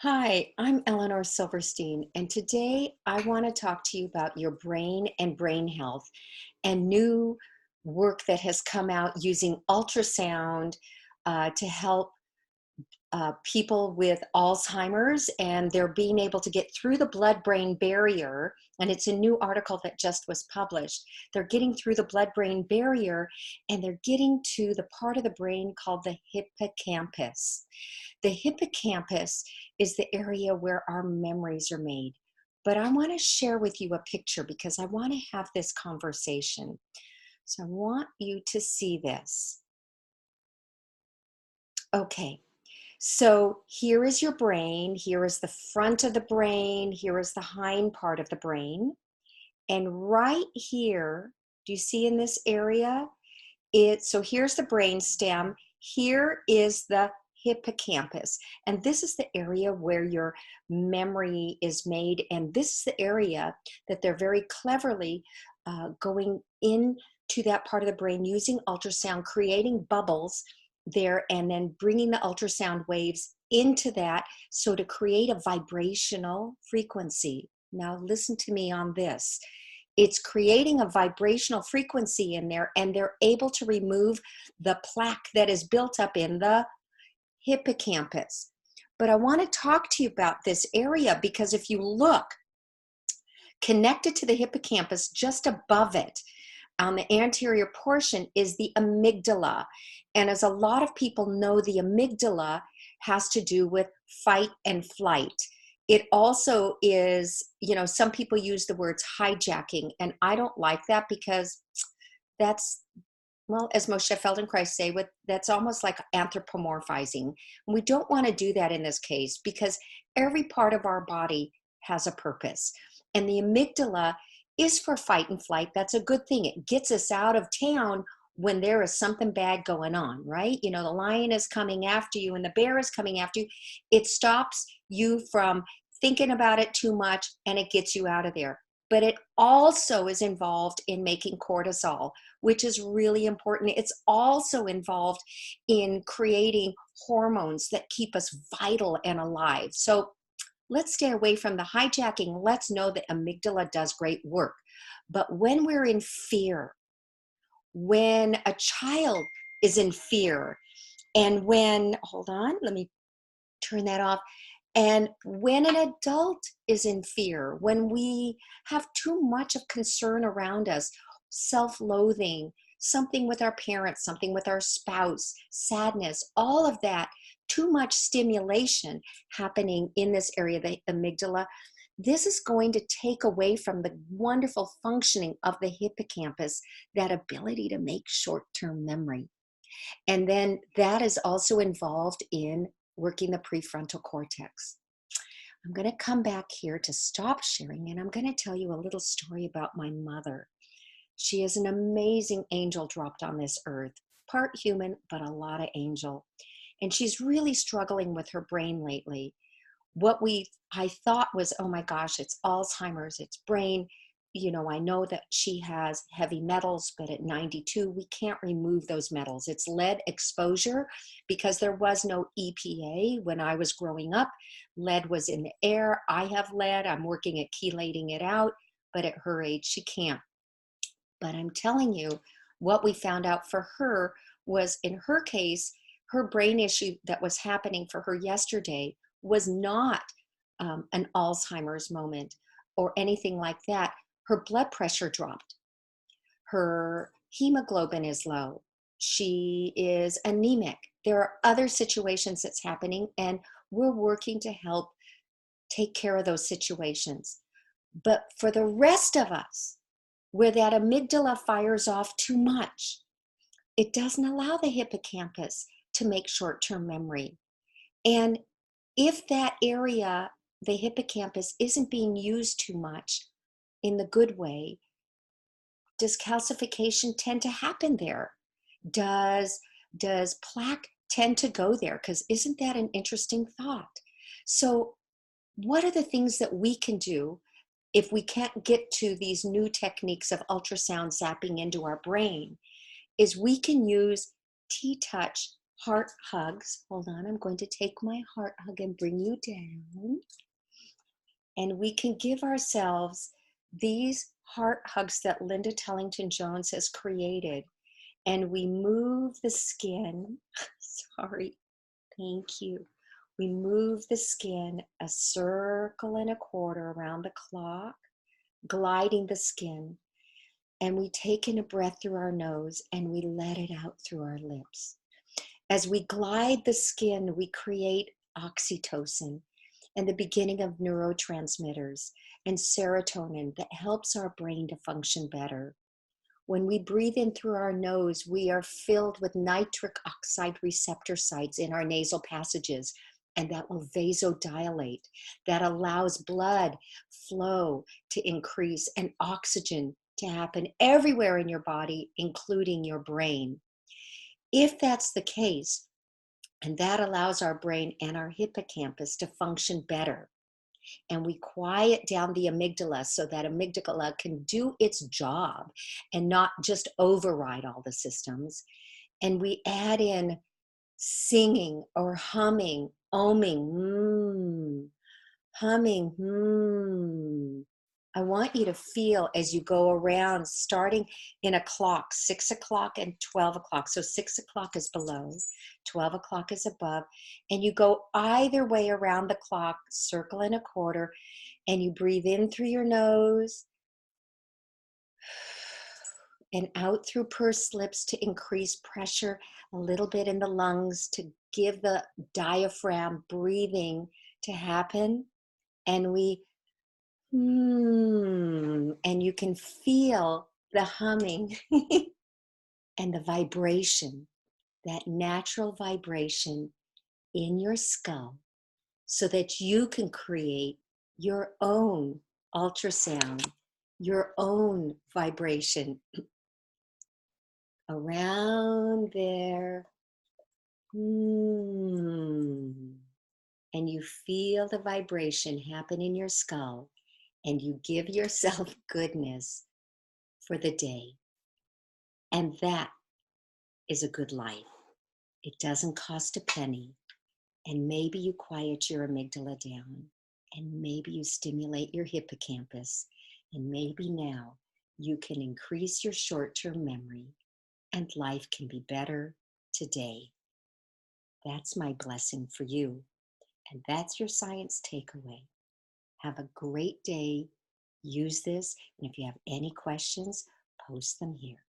Hi, I'm Elinor Silverstein, and today I want to talk to you about your brain and brain health and new work that has come out using ultrasound to help people with Alzheimer's, and they're being able to get through the blood-brain barrier. And it's a new article that just was published. They're getting through the blood-brain barrier, and they're getting to the part of the brain called the hippocampus. The hippocampus is the area where our memories are made. But I want to share with you a picture because I want to have this conversation. So I want you to see this. Okay. So here is your brain. Here is the front of the brain. Here is the hind part of the brain. And right here, do you see in this area? So here's the brain stem. Here is the hippocampus. And this is the area where your memory is made. And this is the area that they're very cleverly going into that part of the brain using ultrasound, creating bubbles there, and then bringing the ultrasound waves into that. So to create a vibrational frequency. Now listen to me on this. It's creating a vibrational frequency in there, and they're able to remove the plaque that is built up in the hippocampus. But I want to talk to you about this area because if you look connected to the hippocampus, just above it on the anterior portion is the amygdala. And as a lot of people know, the amygdala has to do with fight and flight. It also is, some people use the words hijacking, and I don't like that because that's, well, as Moshe Feldenkrais say, that's almost like anthropomorphizing. And we don't want to do that in this case because every part of our body has a purpose. And the amygdala is for fight and flight. That's a good thing. It gets us out of town when there is something bad going on, right? The lion is coming after you and the bear is coming after you. It stops you from thinking about it too much and it gets you out of there. But it also is involved in making cortisol, which is really important. It's also involved in creating hormones that keep us vital and alive. So let's stay away from the hijacking. Let's know that amygdala does great work. But when we're in fear, when a child is in fear, and hold on, let me turn that off. And when an adult is in fear, when we have too much of concern around us, self-loathing, something with our parents, something with our spouse, sadness, all of that, too much stimulation happening in this area, the amygdala, this is going to take away from the wonderful functioning of the hippocampus, that ability to make short-term memory. And then that is also involved in working the prefrontal cortex. I'm going to come back here to stop sharing, and I'm going to tell you a little story about my mother. She is an amazing angel dropped on this earth, part human, but a lot of angel. And she's really struggling with her brain lately. I thought was, oh my gosh, it's Alzheimer's, it's brain. I know that she has heavy metals, but at 92, we can't remove those metals. It's lead exposure because there was no EPA when I was growing up. Lead was in the air. I have lead. I'm working at chelating it out, but at her age, she can't. But I'm telling you, what we found out for her was, in her case, her brain issue that was happening for her yesterday was not an Alzheimer's moment or anything like that. Her blood pressure dropped. Her hemoglobin is low. She is anemic. There are other situations that's happening, and we're working to help take care of those situations. But for the rest of us, where that amygdala fires off too much, it doesn't allow the hippocampus to make short-term memory. And if that area, the hippocampus, isn't being used too much in the good way, does calcification tend to happen there? Does plaque tend to go there? Because isn't that an interesting thought? So what are the things that we can do if we can't get to these new techniques of ultrasound zapping into our brain? Is we can use T-touch heart hugs. Hold on, I'm going to take my heart hug and bring you down. And we can give ourselves these heart hugs that Linda Tellington-Jones has created. And we move the skin. Sorry, thank you. We move the skin a circle and a quarter around the clock, gliding the skin. And we take in a breath through our nose and we let it out through our lips. As we glide the skin, we create oxytocin and the beginning of neurotransmitters and serotonin that helps our brain to function better. When we breathe in through our nose, we are filled with nitric oxide receptor sites in our nasal passages, and that will vasodilate. That allows blood flow to increase and oxygen to happen everywhere in your body, including your brain. If that's the case, and that allows our brain and our hippocampus to function better, and we quiet down the amygdala so that amygdala can do its job and not just override all the systems, and we add in singing or humming, humming. I want you to feel as you go around, starting in a clock, 6 o'clock and 12 o'clock. So 6 o'clock is below, 12 o'clock is above, and you go either way around the clock, circle and a quarter, and you breathe in through your nose and out through pursed lips to increase pressure a little bit in the lungs, to give the diaphragm breathing to happen. And we and you can feel the humming and the vibration, that natural vibration in your skull, so that you can create your own ultrasound, your own vibration around there. And you feel the vibration happen in your skull, and you give yourself goodness for the day. And that is a good life. It doesn't cost a penny. And maybe you quiet your amygdala down, and maybe you stimulate your hippocampus, and maybe now you can increase your short-term memory, and life can be better today. That's my blessing for you. And that's your science takeaway. Have a great day. Use this. And if you have any questions, post them here.